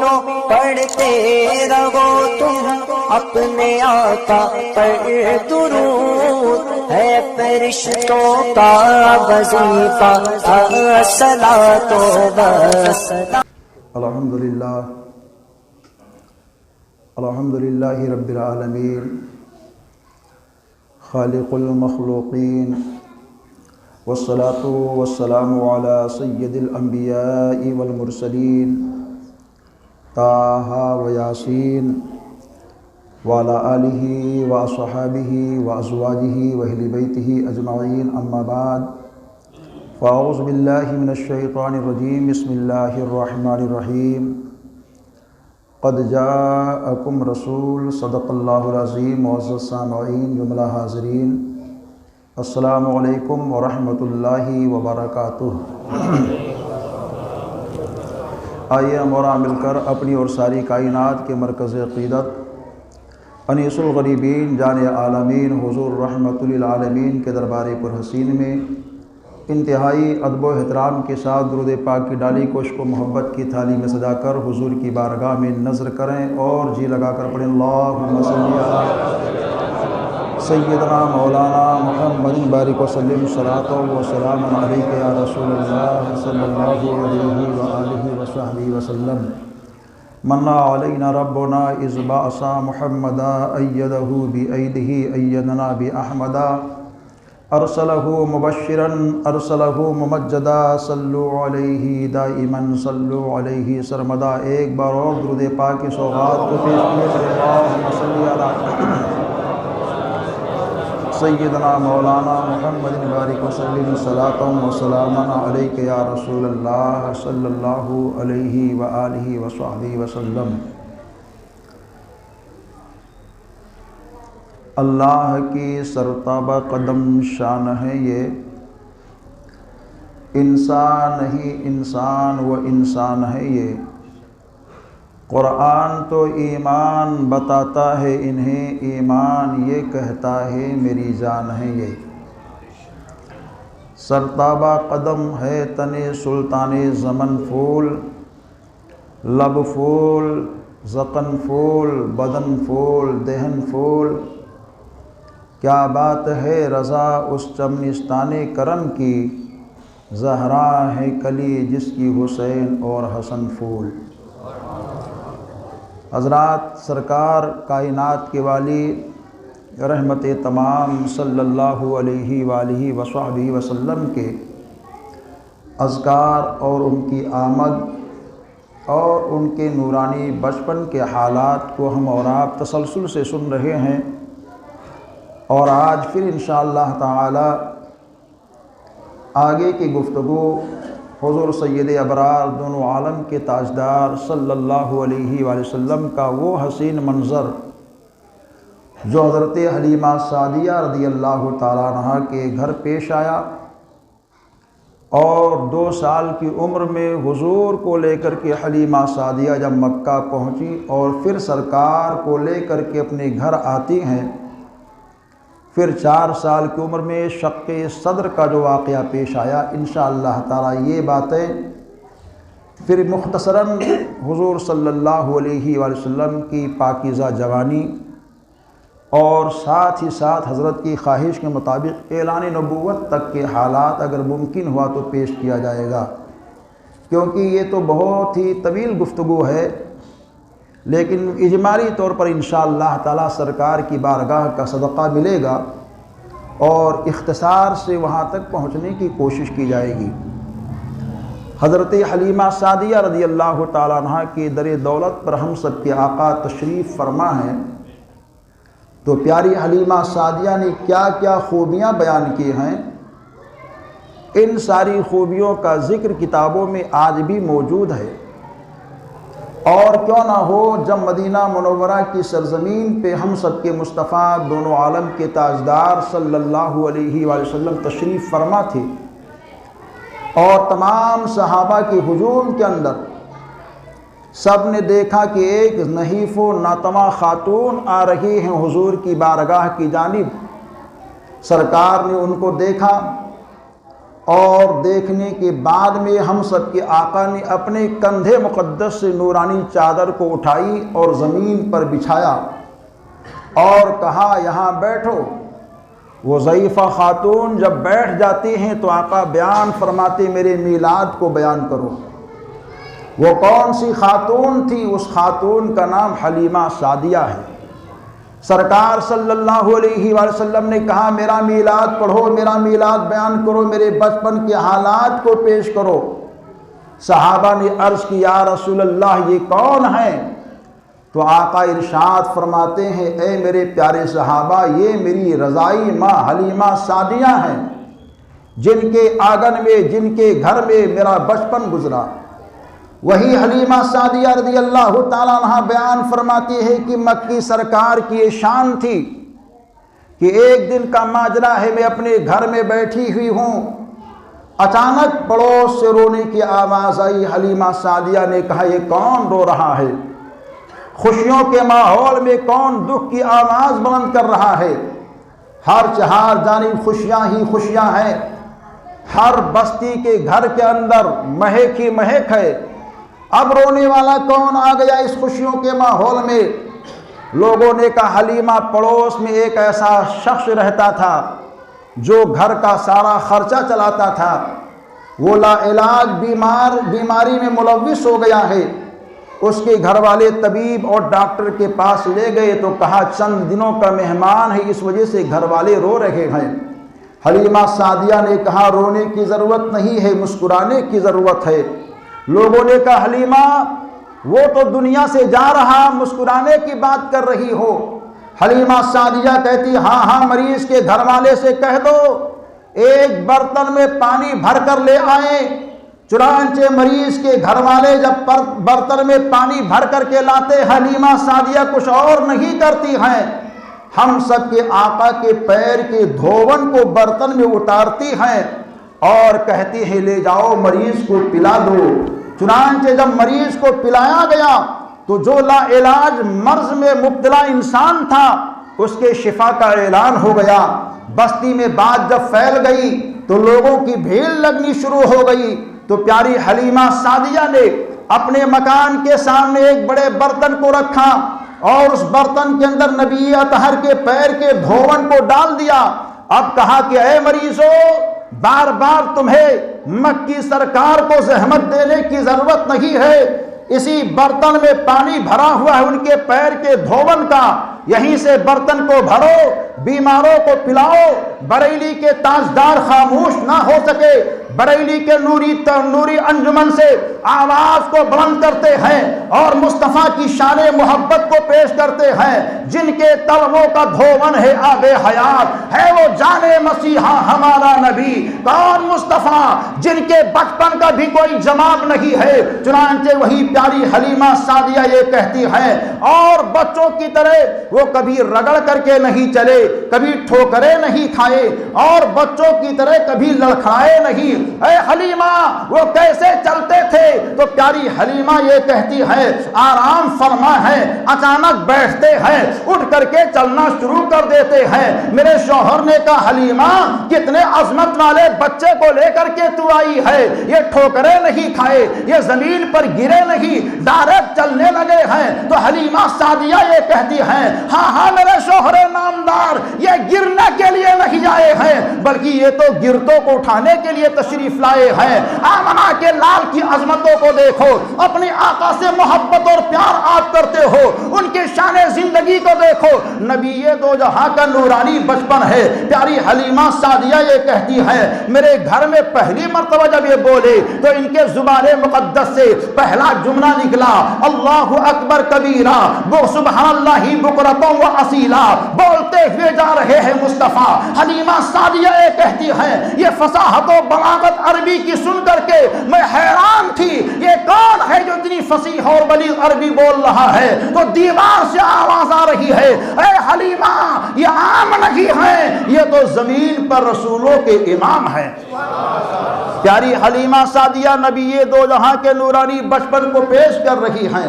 مومنوں پڑھتے رہو تم اپنے آقا پر درود، ہے فرشتوں کا وظیفہ الصلاۃ والسلام۔ الحمدللہ رب العالمین خالق المخلوقین، والصلاة والسلام علی سید الانبیاء والمرسلین طٰہٰ و یاسین وعلی آلہ واصحابہ وازواجہ واہل بیتہ اجمعین، اما بعد فاعوذ باللہ من الشیطان الرجیم، بسم اللہ الرحمن الرحیم۔ قد جاءکم رسول، صدق اللہ العظیم۔ معزز سامعین، جملہ حاضرین، السلام علیکم ورحمۃ اللہ وبرکاتہ۔ آئیے ہم اور مل کر اپنی اور ساری کائنات کے مرکز عقیدت انیس الغریبین جان عالمین حضور رحمۃ للعالمین کے دربار پر حسین میں انتہائی ادب و احترام کے ساتھ درود پاک کی ڈالی کو عشق و محبت کی تھالی میں سجا کر حضور کی بارگاہ میں نظر کریں اور جی لگا کر پڑھیں اللہم صلی علی سیدنا مولانا محمد بارک وسلم صلاۃ و سلام علیک یا رسول اللہ صلی اللہ علیہ وآلہ وصحبہ وسلم۔ منا علینا ربنا اذ بعث محمدا ایدہ بایدہ ایدنا باحمدا، ارسلہ مبشرا ارسلہ ممجدا، صلو علیہ دائما صلو علیہ سرمدا۔ ایک بار اور درود پاک کی سوغات کو پیش کیے، اللہم صلی علی سیدنا مولانا محمد بارک وسلم صلاۃ و سلام علیک یا رسول اللہ صلی اللہ علیہ وآلہ وصحبہ وسلم۔ اللہ کی سرتابہ قدم شان ہے یہ، انسان نہیں انسان و انسان ہے یہ، قرآن تو ایمان بتاتا ہے انہیں، ایمان یہ کہتا ہے میری جان ہے یہ۔ سرتابہ قدم ہے تنے سلطان زمن پھول، لب پھول ذقن پھول بدن پھول دہن پھول، کیا بات ہے رضا اس چمنستان کرم کی، زہرا ہے کلی جس کی حسین اور حسن پھول۔ حضرات، سرکار کائنات کے والی رحمت تمام صلی اللہ علیہ وآلہ وصحبہ وسلم کے اذکار اور ان کی آمد اور ان کے نورانی بچپن کے حالات کو ہم اور آپ تسلسل سے سن رہے ہیں، اور آج پھر انشاءاللہ تعالی آگے کی گفتگو حضور سید ابرار دونوں عالم کے تاجدار صلی اللہ علیہ وآلہ وسلم کا وہ حسین منظر جو حضرت حلیمہ سعدیہ رضی اللہ تعالیٰ عنہ کے گھر پیش آیا، اور 2 سال کی عمر میں حضور کو لے کر کے حلیمہ سعدیہ جب مکہ پہنچی اور پھر سرکار کو لے کر کے اپنے گھر آتی ہیں، پھر 4 سال کی عمر میں شق صدر کا جو واقعہ پیش آیا، انشاءاللہ تعالی یہ باتیں پھر مختصراً حضور صلی اللہ علیہ وآلہ وسلم کی پاکیزہ جوانی اور ساتھ ہی ساتھ حضرت کی خواہش کے مطابق اعلان نبوت تک کے حالات اگر ممکن ہوا تو پیش کیا جائے گا، کیونکہ یہ تو بہت ہی طویل گفتگو ہے، لیکن اجمالی طور پر انشاءاللہ تعالی سرکار کی بارگاہ کا صدقہ ملے گا اور اختصار سے وہاں تک پہنچنے کی کوشش کی جائے گی۔ حضرت حلیمہ سعدیہ رضی اللہ تعالیٰ عنہ کی در دولت پر ہم سب کے آقا تشریف فرما ہیں، تو پیاری حلیمہ سعدیہ نے کیا کیا خوبیاں بیان کی ہیں، ان ساری خوبیوں کا ذکر کتابوں میں آج بھی موجود ہے، اور کیوں نہ ہو جب مدینہ منورہ کی سرزمین پہ ہم سب کے مصطفیٰ دونوں عالم کے تاجدار صلی اللہ علیہ وآلہ وسلم تشریف فرما تھے، اور تمام صحابہ کے ہجوم کے اندر سب نے دیکھا کہ ایک نحیف و ناتواں خاتون آ رہی ہیں حضور کی بارگاہ کی جانب۔ سرکار نے ان کو دیکھا اور دیکھنے کے بعد میں ہم سب کے آقا نے اپنے کندھے مقدس سے نورانی چادر کو اٹھائی اور زمین پر بچھایا اور کہا یہاں بیٹھو۔ وہ ضعیفہ خاتون جب بیٹھ جاتی ہیں تو آقا بیان فرماتے میرے میلاد کو بیان کرو۔ وہ کون سی خاتون تھی؟ اس خاتون کا نام حلیمہ سعدیہ ہے۔ سرکار صلی اللہ علیہ وآلہ وسلم نے کہا میرا میلاد پڑھو، میرا میلاد بیان کرو، میرے بچپن کے حالات کو پیش کرو۔ صحابہ نے عرض کی یا رسول اللہ یہ کون ہے؟ تو آقا ارشاد فرماتے ہیں اے میرے پیارے صحابہ یہ میری رضائی ماں حلیمہ سعدیہ ہیں، جن کے آنگن میں، جن کے گھر میں میرا بچپن گزرا۔ وہی حلیمہ سعدیہ رضی اللہ تعالیٰ عنہ بیان فرماتی ہے کہ مکی سرکار کی یہ شان تھی کہ ایک دن کا ماجرا ہے، میں اپنے گھر میں بیٹھی ہوئی ہوں، اچانک پڑوس سے رونے کی آواز آئی۔ حلیمہ سعدیہ نے کہا یہ کون رو رہا ہے؟ خوشیوں کے ماحول میں کون دکھ کی آواز بلند کر رہا ہے؟ ہر چہار جانب خوشیاں ہی خوشیاں ہیں، ہر بستی کے گھر کے اندر مہک ہی مہک ہے، اب رونے والا کون آ گیا اس خوشیوں کے ماحول میں؟ لوگوں نے کہا حلیمہ پڑوس میں ایک ایسا شخص رہتا تھا جو گھر کا سارا خرچہ چلاتا تھا، وہ لا علاج بیماری میں ملوث ہو گیا ہے۔ اس کے گھر والے طبیب اور ڈاکٹر کے پاس لے گئے تو کہا چند دنوں کا مہمان ہے، اس وجہ سے گھر والے رو رہے ہیں۔ حلیمہ سعدیہ نے کہا رونے کی ضرورت نہیں ہے، مسکرانے کی ضرورت ہے۔ لوگوں نے کہا حلیمہ وہ تو دنیا سے جا رہا، مسکرانے کی بات کر رہی ہو۔ حلیمہ سعدیہ کہتی ہاں مریض کے گھر والے سے کہہ دو ایک برتن میں پانی بھر کر لے آئیں۔ چنانچہ مریض کے گھر والے جب برتن میں پانی بھر کر کے لاتے، حلیمہ سعدیہ کچھ اور نہیں کرتی ہیں، ہم سب کے آقا کے پیر کے دھون کو برتن میں اتارتی ہیں اور کہتی ہیں لے جاؤ مریض کو پلا دو۔ چنانچہ جب مریض کو پلایا گیا تو جو لا علاج مرض میں مبتلا انسان تھا اس کے شفا کا اعلان ہو گیا۔ بستی میں بات جب پھیل گئی تو لوگوں کی بھیڑ لگنی شروع ہو گئی، تو پیاری حلیمہ سعدیہ نے اپنے مکان کے سامنے ایک بڑے برتن کو رکھا اور اس برتن کے اندر نبی اطہر کے پیر کے دھون کو ڈال دیا۔ اب کہا کہ اے مریضو بار بار تمہیں مکی سرکار کو زحمت دینے کی ضرورت نہیں ہے، اسی برتن میں پانی بھرا ہوا ہے ان کے پیر کے دھون کا، یہیں سے برتن کو بھرو، بیماروں کو پلاؤ۔ بریلی کے تاجدار خاموش نہ ہو سکے، بریلی کے نوری انجمن سے آواز کو بلند کرتے ہیں اور مصطفیٰ کی شان محبت کو پیش کرتے ہیں، جن کے تلووں کا دھون ہے آب حیات، ہے وہ جان مسیحا ہمارا نبی، کون مصطفیٰ جن کے بچپن کا بھی کوئی جواب نہیں ہے۔ چنانچہ وہی پیاری حلیمہ سعدیہ یہ کہتی ہے اور بچوں کی طرح وہ کبھی رگڑ کر کے نہیں چلے، کبھی ٹھوکریں نہیں کھائے اور بچوں کی طرح کبھی لڑکھڑائے نہیں۔ اے حلیمہ وہ کیسے چلتے تھے؟ تو پیاری حلیمہ یہ کہتی ہے آرام فرما ہے، اچانک بیٹھتے ہیں، اٹھ کر کے چلنا شروع کر دیتے ہیں۔ میرے شوہر نے کہا حلیمہ کتنے عظمت والے بچے کو لے کر کے تو آئی ہے، یہ ٹھوکریں نہیں کھائے، یہ زمین پر گرے نہیں، ڈائریکٹ چلنے لگے ہیں۔ تو حلیمہ سعدیہ یہ کہتی ہیں ہاں میرے شوہر نامدار یہ گرنے کے لیے نہیں آئے ہیں بلکہ یہ تو گرتوں کو اٹھانے کے لیے تشریف لائے ہیں۔ آمنہ کے لال کی عظمتوں کو دیکھو، اپنی آقا سے محبت اور پیار آپ کرتے ہو، ان کے شان زندگی کو دیکھو، نبی دو جہاں کا نورانی بچپن ہے۔ پیاری حلیمہ سعدیہ یہ کہتی ہے میرے گھر میں پہلی مرتبہ جب یہ بولے تو ان کے زبان مقدس سے پہلا جملہ نکلا اللہ اکبر کبیرہ وہ سبحان اللہ بکرۃ و اصیلا، بولتے ہوئے جا رہے ہیں مصطفیٰ۔ حلیمہ سعدیہ یہ کہتی ہیں یہ فصاحت و بلاغت عربی کی سن کر کے میں حیران تھی، یہ کون ہے جو اتنی فصیح اور بلیغ عربی بول رہا ہے؟ تو دیوار سے آواز آ رہی ہے اے حلیمہ یہ عام نہیں ہے، یہ تو زمین پر رسولوں کے امام ہیں۔ پیاری حلیمہ سعدیہ نبی دو جہاں کے نورانی بچپن کو پیش کر رہی ہیں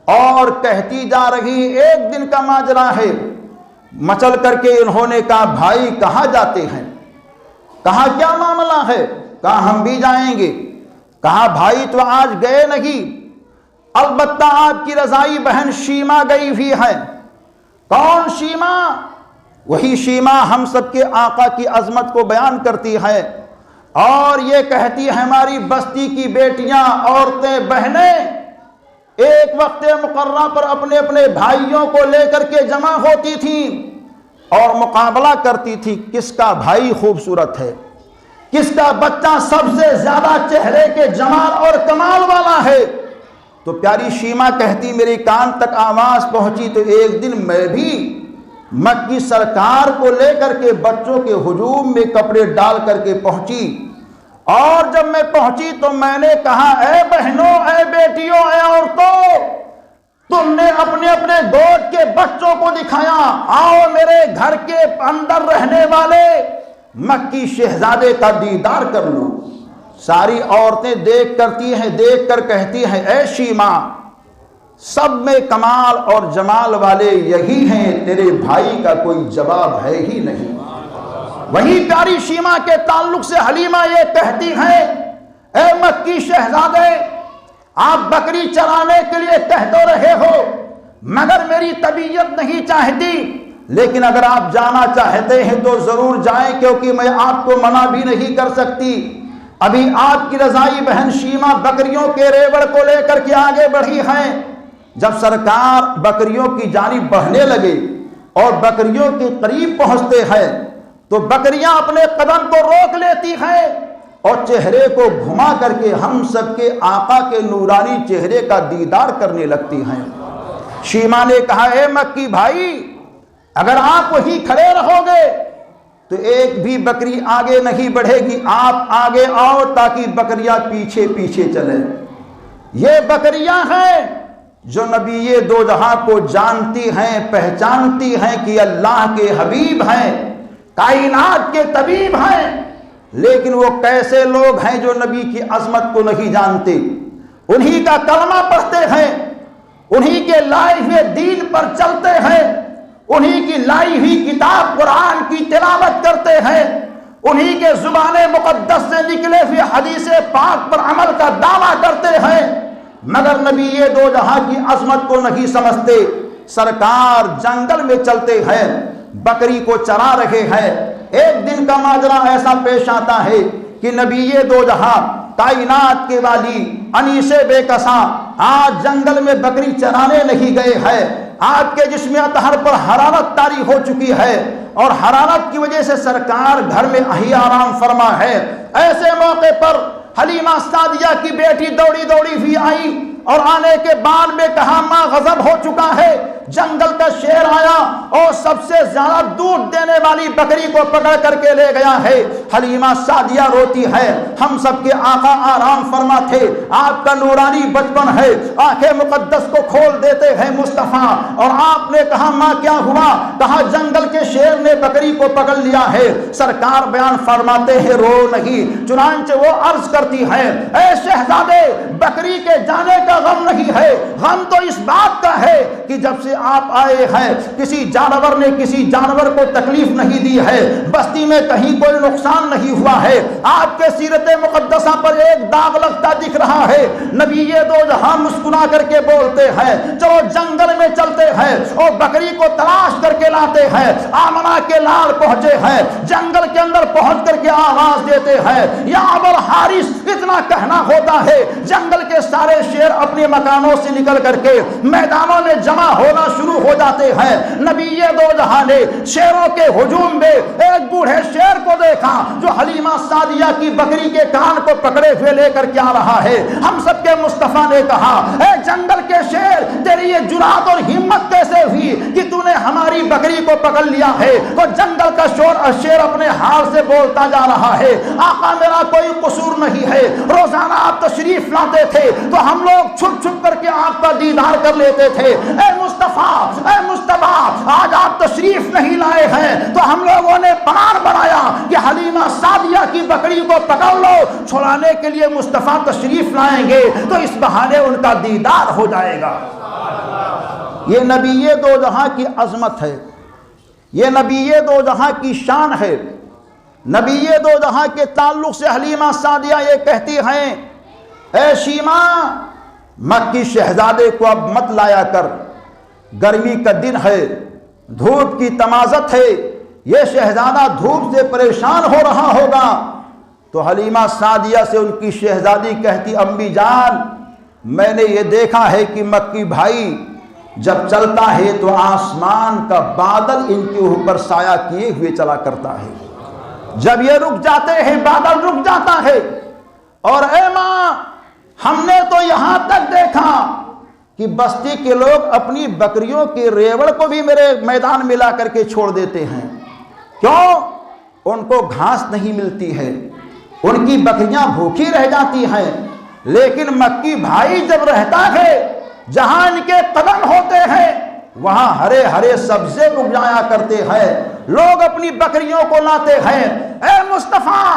اور کہتی جا رہی ایک دن کا ماجرا ہے، مچل کر کے انہوں نے کہا بھائی کہاں جاتے ہیں؟ کہا کیا معاملہ ہے؟ کہا ہم بھی جائیں گے۔ کہا بھائی تو آج گئے نہیں، البتہ آپ کی رضائی بہن شیما گئی ہوئی ہے۔ کون شیما؟ وہی شیما ہم سب کے آقا کی عظمت کو بیان کرتی ہے اور یہ کہتی ہے ہماری بستی کی بیٹیاں، عورتیں، بہنیں ایک وقت مقررہ پر اپنے اپنے بھائیوں کو لے کر کے جمع ہوتی تھیں اور مقابلہ کرتی تھی کس کا بھائی خوبصورت ہے، کس کا بچہ سب سے زیادہ چہرے کے جمال اور کمال والا ہے۔ تو پیاری شیما کہتی میرے کان تک آواز پہنچی تو ایک دن میں بھی مکی سرکار کو لے کر کے بچوں کے ہجوم میں کپڑے ڈال کر کے پہنچی، اور جب میں پہنچی تو میں نے کہا اے بہنوں، اے بیٹیوں، اے عورتوں، تم نے اپنے اپنے گود کے بچوں کو دکھایا، آؤ میرے گھر کے اندر رہنے والے مکی شہزادے کا دیدار کر لو۔ ساری عورتیں دیکھ کر کہتی ہیں اے شیما، سب میں کمال اور جمال والے یہی ہیں، تیرے بھائی کا کوئی جواب ہے ہی نہیں۔ وہی پیاری شیما کے تعلق سے حلیمہ یہ کہتی ہیں اے مکی شہزادے، آپ بکری چرانے کے لیے کہہ تو رہے ہو مگر میری طبیعت نہیں چاہتی، لیکن اگر آپ جانا چاہتے ہیں تو ضرور جائیں، کیونکہ میں آپ کو منع بھی نہیں کر سکتی۔ ابھی آپ کی رضائی بہن شیما بکریوں کے ریوڑ کو لے کر کے آگے بڑھی ہیں۔ جب سرکار بکریوں کی جانب بڑھنے لگے اور بکریوں کے قریب پہنچتے ہیں تو بکریاں اپنے قدم کو روک لیتی ہیں اور چہرے کو گھما کر کے ہم سب کے آقا کے نورانی چہرے کا دیدار کرنے لگتی ہیں۔ شیما نے کہا اے مکی بھائی، اگر آپ وہی کھڑے رہو گے تو ایک بھی بکری آگے نہیں بڑھے گی، آپ آگے آؤ تاکہ بکریاں پیچھے پیچھے چلیں۔ یہ بکریاں ہیں جو نبی دو جہاں کو جانتی ہیں، پہچانتی ہیں کہ اللہ کے حبیب ہیں، کائنات کے طبیب ہیں، لیکن وہ کیسے لوگ ہیں جو نبی کی عظمت کو نہیں جانتے، انہی کا کلمہ پڑھتے ہیں، انہی کے لائے ہوئے دین پر چلتے ہیں، انہی کی لائی ہوئی کتاب قرآن کی تلاوت کرتے ہیں، انہی کے زبان مقدس سے نکلے ہوئے حدیث پاک پر عمل کا دعویٰ کرتے ہیں، مگر نبی دو جہاں کی عظمت کو نہیں سمجھتے۔ سرکار جنگل میں چلتے ہیں، بکری کو چرا رہے ہیں۔ ایک دن کا ماجرا ایسا پیش آتا ہے کہ نبی دو جہاں کائنات کے والی انیس بے کساں آج جنگل میں بکری چرانے نہیں گئے ہیں۔ آپ کے جسم اطہر پر حرارت طاری ہو چکی ہے اور حرارت کی وجہ سے سرکار گھر میں آرام فرما ہے۔ ایسے موقع پر حلیمہ سعدیہ کی بیٹی دوڑی دوڑی ہوئی آئی اور آنے کے بعد میں کہا ماں غضب ہو چکا ہے، جنگل کا شیر آیا اور سب سے زیادہ دودھ دینے والی بکری کو پکڑ کر کے لے گیا ہے۔ حلیمہ سعدیہ روتی ہے، ہم سب کے آقا آرام فرما تھے، آپ کا نورانی بچپن ہے، آنکھیں مقدس کو کھول دیتے ہیں مصطفیٰ، اور آپ نے کہا ماں کیا ہوا؟ کہا جنگل کے شیر نے بکری کو پکڑ لیا ہے۔ سرکار بیان فرماتے ہیں رو نہیں، چنانچہ وہ عرض کرتی ہے اے شہزادے، بکری کے جانے کا غم نہیں ہے، غم تو اس بات کا ہے کہ جب سے آپ آئے ہیں کسی جانور نے کسی جانور کو تکلیف نہیں دی ہے، بستی میں کہیں کوئی نقصان نہیں ہوا ہے، آپ کے سیرت مقدسہ پر ایک داغ لگتا دکھ رہا ہے۔ نبی دو جہاں مسکرا کر کے بولتے ہیں چلو جنگل میں چلتے ہیں اور بکری کو تلاش کر کے لاتے ہیں۔ آمنہ کے لال پہنچے ہیں، جنگل کے اندر پہنچ کر کے آواز دیتے ہیں یا ابوالحارث، اتنا کہنا ہوتا ہے جنگل کے سارے شیر اپنے مکانوں سے نکل کر کے میدانوں میں جمع ہونا شروع ہو جاتے ہیں۔ نبی دو جہاں نے شیروں کے ہجوم میں ایک بوڑھے شیر کو دیکھا جو حلیمہ سعدیہ کی بکری کے کان کو پکڑے ہوئے لے کر کے آ رہا ہے۔ ہم سب کے مصطفیٰ نے کہا اے جنگل کے شیر، تیری یہ جرات اور ہمت کیسے ہوئی کہ تو نے ہماری بکری کو پکڑ لیا ہے؟ تو جنگل کا شیر اپنے حال سے بولتا جا رہا ہے آقا میرا کوئی قصور نہیں ہے، روزانہ آپ تشریف لاتے تھے تو ہم لوگ چھپ چھپ کر کے آپ کا دیدار کر لیتے تھے۔ اے مصطفیٰ، اے مصطفیٰ، آج آپ تشریف نہیں لائے ہیں تو ہم لوگوں نے پلان بنایا کہ حلیمہ سعدیہ کی بکری کو پکڑ لو، چھڑانے کے لیے مصطفیٰ تشریف لائیں گے تو اس بہانے ان کا دیدار ہو جائے گا۔ یہ نبی دو جہاں کی عظمت ہے، یہ نبی دو جہاں کی شان ہے، نبی دو جہاں کے تعلق سے حلیمہ سعدیہ یہ کہتی ہیں، اے شیما، مکی شہزادے کو اب مت لایا کر، گرمی کا دن ہے، دھوپ کی تمازت ہے، یہ شہزادہ دھوپ سے پریشان ہو رہا ہوگا۔ تو حلیمہ سعدیہ سے ان کی شہزادی کہتی، امی جان، میں نے یہ دیکھا ہے کہ مکی بھائی جب چلتا ہے تو آسمان کا بادل ان کے اوپر سایہ کیے ہوئے چلا کرتا ہے، جب یہ رک جاتے ہیں بادل رک جاتا ہے۔ اور اے ماں، ہم نے تو یہاں تک دیکھا کہ بستی کے لوگ اپنی بکریوں کے ریوڑ کو بھی میرے میدان میں لا کر کے چھوڑ دیتے ہیں، کیوں؟ ان کو گھاس نہیں ملتی ہے، ان کی بکریاں بھوکی رہ جاتی ہیں۔ لیکن مکی بھائی جب رہتا ہے، جہاں ان کے قدم ہوتے ہیں وہاں ہرے ہرے سبزے اگ جایا کرتے ہیں، لوگ اپنی بکریوں کو لاتے ہیں۔ اے مصطفیٰ،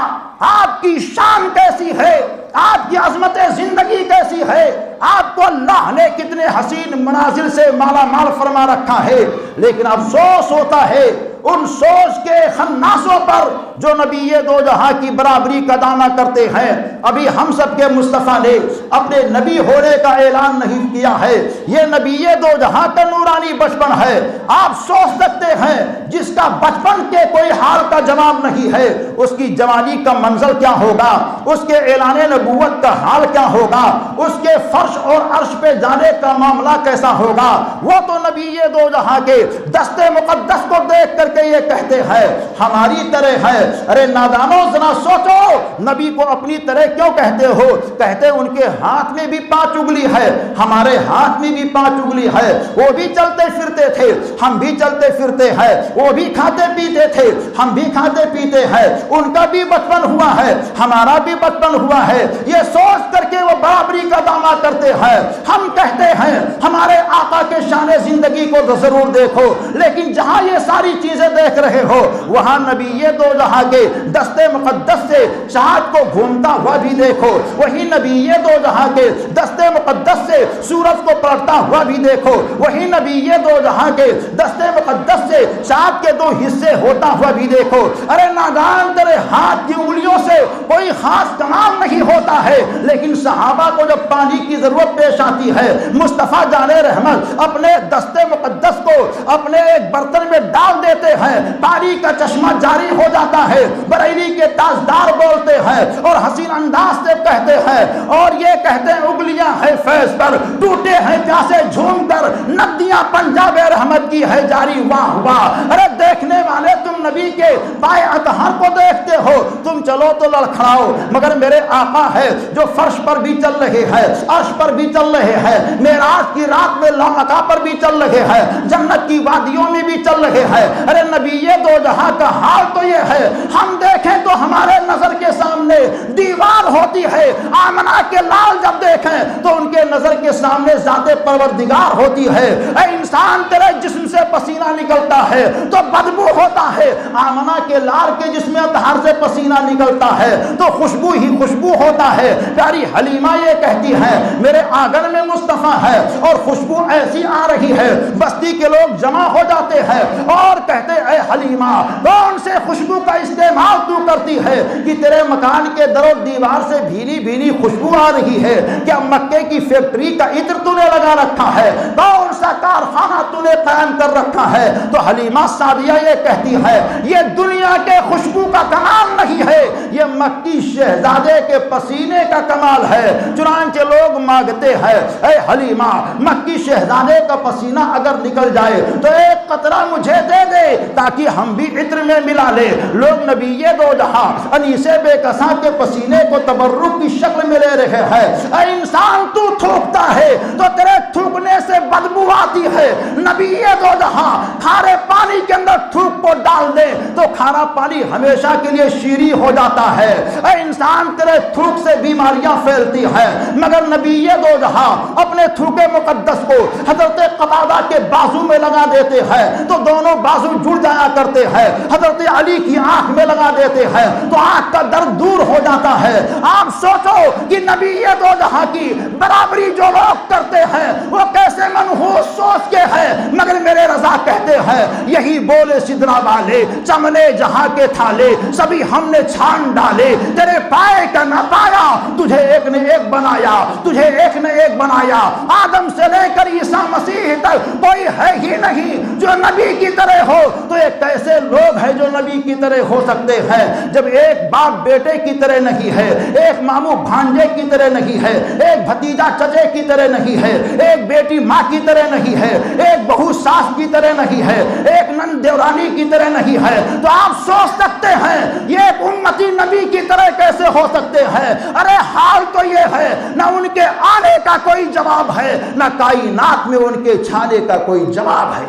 آپ کی شان کیسی ہے، آپ کی عظمت زندگی کیسی ہے، آپ کو اللہ نے کتنے حسین مناظر سے مالا مال فرما رکھا ہے، لیکن افسوس ہوتا ہے ان سوچ کے خناسوں پر جو نبی دو جہاں کی برابری کا دعویٰ کرتے ہیں۔ ابھی ہم سب کے مصطفیٰ نے اپنے نبی ہونے کا اعلان نہیں کیا ہے، یہ نبی دو جہاں کا نورانی بچپن ہے۔ آپ سوچ سکتے ہیں جس کا بچپن کے کوئی حال کا جواب نہیں ہے، اس کی جوانی کا منظر کیا ہوگا، اس کے اعلان نبوت کا حال کیا ہوگا، اس کے فرش اور عرش پہ جانے کا معاملہ کیسا ہوگا۔ وہ تو نبی دو جہاں کے دستے مقدس کو دیکھ کر کے یہ کہتے ہیں ہماری طرح ہے۔ ارے نادانوں، ذرا سوچو، نبی کو اپنی طرح کیوں کہتے ہو؟ کہتے ان کے ہاتھ میں بھی 5 انگلی ہے، ہمارے ہاتھ میں بھی 5 انگلی ہے، وہ بھی چلتے پھرتے تھے، ہم بھی چلتے پھرتے ہیں، وہ بھی کھاتے پیتے تھے، ہم بھی کھاتے پیتے ہیں، ان کا بھی بچپن ہوا ہے، ہمارا بھی بچپن ہوا ہے۔ یہ سوچ کر کے وہ برابری کا دعویٰ کرتے ہیں۔ ہم کہتے ہیں ہمارے آقا کے شان زندگی کو تو ضرور دیکھو، لیکن جہاں یہ ساری چیزیں دیکھ رہے ہو وہاں نبی دو جہاں کے دستے مقدس سے چاند کو گھومتا ہوا بھی دیکھو، وہی نبی دو جہاں کے دستے مقدس سے سورج کو پلٹتا ہوا بھی دیکھو، وہی نبی دو جہاں کے دستے مقدس سے چاند کے 2 حصے ہوتا ہوا بھی دیکھو۔ ارے نادان، تیرے ہاتھ کی انگلیوں سے کوئی خاص کمال نہیں ہوتا ہے، لیکن صحابہ کو جب پانی کی ضرورت پیش آتی ہے، مصطفیٰ جان رحمت اپنے دستے مقدس کو اپنے ایک برتن میں ڈال دیتے ہیں، پانی کا چشمہ جاری ہو جاتا ہے۔ بریلی کے تاجدار بولتے ہیں اور حسین انداز سے کہتے ہیں، اور یہ کہتے ہیں انگلیاں ہیں فیض پر، ٹوٹے ہیں پیاسے جھوم کر، ندیاں پنجاب رحمت کی ہے جاری، واہ واہ۔ ارے دیکھنے والے، تم نبی کے پائے اطہر کو دیکھتے ہو، تم چلو تو لڑکھڑاؤ، مگر میرے آقا ہے جو فرش پر بھی چل رہے ہیں، عرش پر بھی چل رہے ہیں، معراج کی رات میں لامکا پر بھی چل رہے ہیں، جنت کی وادیوں میں بھی چل رہے ہیں۔ ارے نبی دو جہاں کا حال تو یہ ہے، ہم دیکھیں تو ہمارے نظر کے سامنے دیوار ہوتی ہے، آمنہ کے لال جب دیکھیں تو ان کے نظر کے سامنے ذات پروردگار ہوتی ہے۔ اے انسان، تیرے جسم سے پسینہ نکلتا ہے تو بدبو ہوتا ہے، آمنہ کے لال کے جسم اطہر سے پسینہ نکلتا ہے تو خوشبو ہی خوشبو ہوتا ہے۔ پیاری حلیمہ یہ کہتی ہے میرے آنگن میں مصطفیٰ ہے اور خوشبو ایسی آ رہی ہے، بستی کے لوگ جمع ہو جاتے ہیں اور کہتے اے حلیمہ، کون سے خوشبو کا استعمال تو کرتی ہے کہ تیرے مکان کے در و دیوار سے بھینی بھینی خوشبو آ رہی ہے؟ کیا مکے کی فیکٹری کا عطر تو نے لگا رکھا ہے؟ کون سا کارخانہ تو نے قائم کر رکھا ہے؟ تو حلیمہ سعدیہ یہ کہتی ہے یہ دنیا کے خوشبو کا کمال نہیں ہے، یہ مکی شہزادے کے پسینے کا کمال ہے۔ چنانچہ لوگ مانگتے ہیں اے حلیمہ، مکی شہزادے کا پسینہ اگر نکل جائے تو ایک قطرہ مجھے دے دے تاکہ ہم بھی عطر میں ملا لے۔ لوگ نبی دو جہاں انیسے بے کساں کے پسینے کو تبرک کی شکل میں لے رہے ہیں۔ اے انسان، تو تھوکتا ہے تو تیرے تھوکنے سے بدبو آتی ہے۔ نبی دو جہاں کھارے پانی کے اندر تھوک کو ڈال دے تو کھارا پانی ہمیشہ کے لیے شیریں ہو جاتا ہے۔ اے انسان، تیرے تھوک سے بیماریاں پھیلتی ہیں، مگر نبی دو جہاں اپنے تھوک مقدس کو حضرت قتادہ کے بازو میں لگا دیتے ہیں تو دونوں بازو جڑ جایا کرتے ہیں، حضرت علی کی آنکھ میں لگا دیتے ہیں تو آنکھ کا درد دور ہو جاتا ہے۔ آپ سوچو کہ نبی دو جہاں کی برابری جو لوگ کرتے ہیں وہ کیسے منحوس سوچ کے ہیں، مگر میرے رضا کہتے ہیں یہی بولے سدرا والے چمنے جہاں کے تھالے سبھی ہم نے چھان ڈالے تیرے پائے کا نہ پایا تجھے ایک نے ایک بنایا تجھے ایک نے ایک بنایا آدم سے لے کر عیسیٰ مسیح تک کوئی ہے ہی نہیں جو نبی کی طرح ہو تو یہ کیسے لوگ ہیں جو نبی کی طرح ہو سکتے ہیں جب ایک باپ بیٹے کی طرح نہیں ہے ایک ماموں بھانجے کی طرح نہیں ہے ایک بھتیجا چچے کی طرح نہیں ہے ایک بیٹی ماں کی طرح نہیں ہے ایک بہو ساس کی طرح نہیں ہے ایک نند دیورانی کی طرح نہیں ہے تو آپ سوچ سکتے ہیں یہ ایک امتی نبی کی طرح کیسے ہو سکتے ہیں ارے حال تو یہ ہے نہ ان کے آنے کا کوئی جواب ہے نہ کائنات میں ان کے چھانے کا کوئی جواب ہے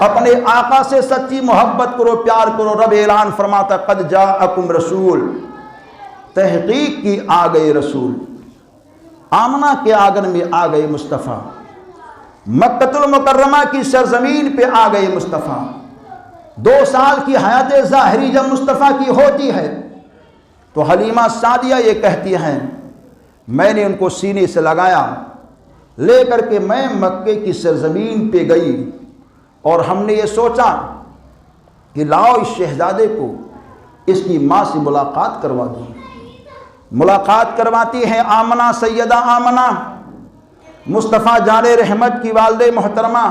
اپنے آقا سے سچی محبت کرو پیار کرو رب اعلان فرماتا قد جاءکم رسول تحقیق کی آ گئے رسول آمنہ کے آنگن میں آ گئے مصطفیٰ مکۃ المکرمہ کی سرزمین پہ آ گئے مصطفیٰ 2 سال کی حیات ظاہری جب مصطفیٰ کی ہوتی ہے تو حلیمہ سعدیہ یہ کہتی ہیں میں نے ان کو سینے سے لگایا لے کر کے میں مکے کی سرزمین پہ گئی اور ہم نے یہ سوچا کہ لاؤ اس شہزادے کو اس کی ماں سے ملاقات کروا دوں ملاقات کرواتی ہیں آمنہ سیدہ آمنہ مصطفیٰ جان رحمت کی والدہ محترمہ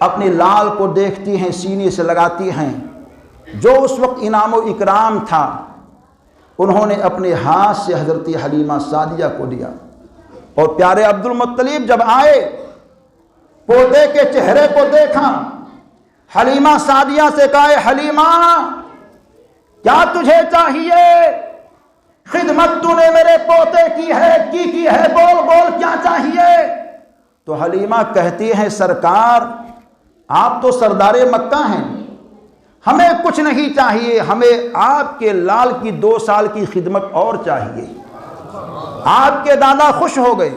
اپنے لال کو دیکھتی ہیں سینے سے لگاتی ہیں جو اس وقت انعام و اکرام تھا انہوں نے اپنے ہاتھ سے حضرت حلیمہ سعدیہ کو دیا اور پیارے عبد المطلب جب آئے پوتے کے چہرے کو دیکھا حلیمہ سعدیہ سے کہا حلیمہ کیا تجھے چاہیے خدمت تو نے میرے پوتے کی ہے بول بول کیا چاہیے تو حلیمہ کہتی ہیں سرکار آپ تو سردار مکہ ہیں ہمیں کچھ نہیں چاہیے ہمیں آپ کے لال کی 2 سال کی خدمت اور چاہیے آپ کے دادا خوش ہو گئے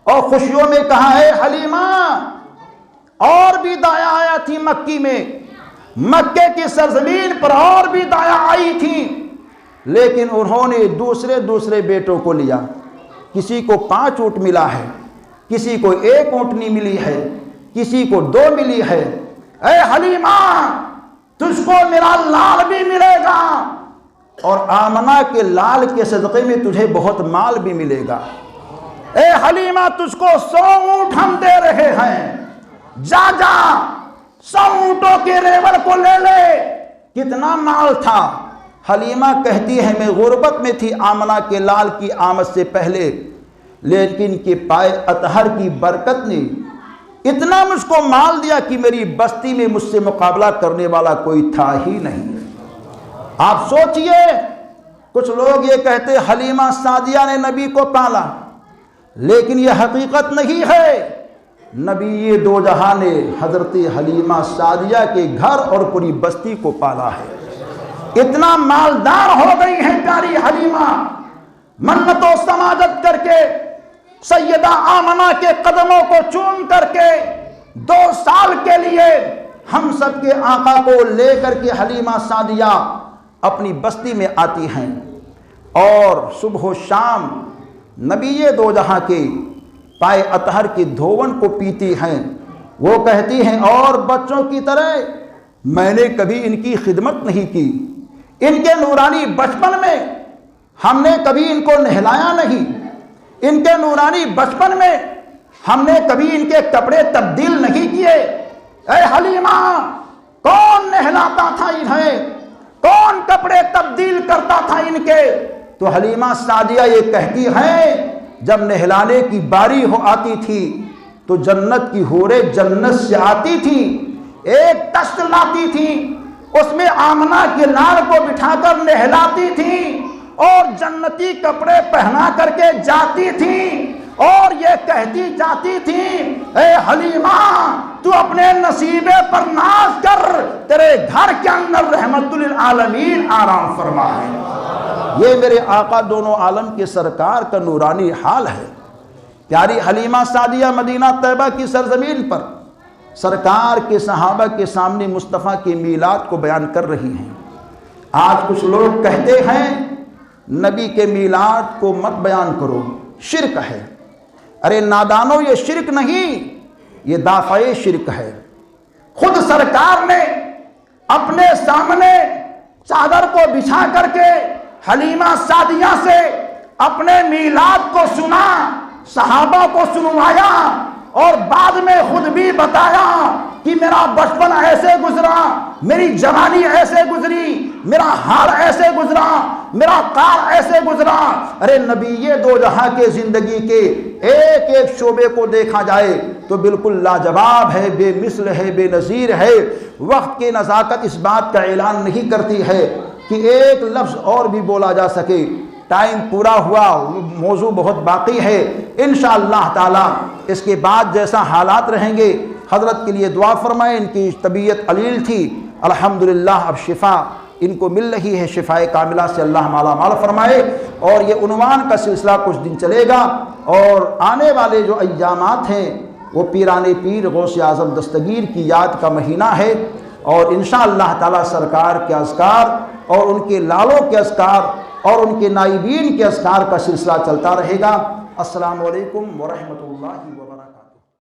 اور خوشیوں میں کہا ہے حلیمہ اور بھی دایا آیا تھی مکی میں مکے کی سرزمین پر اور بھی دایا آئی تھی لیکن انہوں نے دوسرے بیٹوں کو لیا کسی کو 5 اونٹ ملا ہے کسی کو 1 اونٹنی ملی ہے کسی کو 2 ملی ہے اے حلیمہ تجھ کو میرا لال بھی ملے گا اور آمنہ کے لال کے صدقے میں تجھے بہت مال بھی ملے گا اے حلیمہ تجھ کو 100 اونٹ ہم دے رہے ہیں جا 100 اونٹوں کے ریوڑ کو لے لے کتنا مال تھا حلیمہ کہتی ہے میں غربت میں تھی آمنہ کے لال کی آمد سے پہلے لیکن کہ پائے اطہر کی برکت نے اتنا مجھ کو مال دیا کہ میری بستی میں مجھ سے مقابلہ کرنے والا کوئی تھا ہی نہیں آپ سوچئے کچھ لوگ یہ کہتے حلیمہ سعدیہ نے نبی کو پالا لیکن یہ حقیقت نہیں ہے نبی 2 جہاں نے حضرت حلیمہ سعدیہ کے گھر اور پوری بستی کو پالا ہے اتنا مالدار ہو گئی ہیں پیاری حلیمہ منت و سماجت کر کے سیدہ آمنہ کے قدموں کو چوم کر کے 2 سال کے لیے ہم سب کے آقا کو لے کر کے حلیمہ سعدیہ اپنی بستی میں آتی ہیں اور صبح و شام نبی 2 جہاں کے پائے اطہر کی دھون کو پیتی ہیں وہ کہتی ہیں اور بچوں کی طرح میں نے کبھی ان کی خدمت نہیں کی ان کے نورانی بچپن میں ہم نے کبھی ان کو نہلایا نہیں ان کے نورانی بچپن میں ہم نے کبھی ان کے کپڑے تبدیل نہیں کیے اے حلیمہ کون نہلاتا تھا انہیں کون کپڑے تبدیل کرتا تھا ان کے تو حلیمہ سعدیہ یہ کہتی ہیں جب نہلانے کی باری ہو آتی تھی تو جنت کی حوریں جنت سے آتی تھی ایک تشت لاتی تھی اس میں آمنہ کے لال کو بٹھا کر نہلاتی تھی اور جنتی کپڑے پہنا کر کے جاتی تھی اور یہ کہتی جاتی تھی اے حلیمہ تو اپنے نصیبے پر ناز کر تیرے گھر کے اندر رحمت للعالمین آرام فرما ہے یہ میرے آقا دونوں عالم کے سرکار کا نورانی حال ہے پیاری حلیمہ سعدیہ مدینہ طیبہ کی سرزمین پر سرکار کے صحابہ کے سامنے مصطفیٰ کے میلاد کو بیان کر رہی ہیں آج کچھ لوگ کہتے ہیں نبی کے میلاد کو مت بیان کرو شرک ہے ارے نادانو یہ شرک نہیں یہ دافع شرک ہے خود سرکار نے اپنے سامنے چادر کو بچھا کر کے حلیمہ سعدیہ سے اپنے میلاد کو سنا، صحابہ کو سنوایا، اور بعد میں خود بھی بتایا کہ میرا بچپن ایسے گزرا، میری جوانی ایسے گزری، میرا حال ایسے گزرا، میرا کار ایسے گزرا۔ ارے نبی، یہ دو جہاں کے زندگی کے ایک ایک شعبے کو دیکھا جائے تو بالکل لاجواب ہے، بے مثل ہے، بے نظیر ہے۔ وقت کی نزاکت اس بات کا اعلان نہیں کرتی ہے کہ ایک لفظ اور بھی بولا جا سکے۔ ٹائم پورا ہوا، موضوع بہت باقی ہے۔ انشاءاللہ تعالی اس کے بعد جیسا حالات رہیں گے، حضرت کے لیے دعا فرمائیں۔ ان کی طبیعت علیل تھی، الحمدللہ اب شفا ان کو مل رہی ہے، شفائے کاملہ سے اللہ مالا مال فرمائے۔ اور یہ عنوان کا سلسلہ کچھ دن چلے گا، اور آنے والے جو ایامات ہیں وہ پیران پیر غوث اعظم دستگیر کی یاد کا مہینہ ہے، اور انشاءاللہ تعالی سرکار کے اذکار اور ان کے لالوں کے اذکار اور ان کے نائبین کے اذکار کا سلسلہ چلتا رہے گا۔ السلام علیکم ورحمۃ اللہ وبرکاتہ۔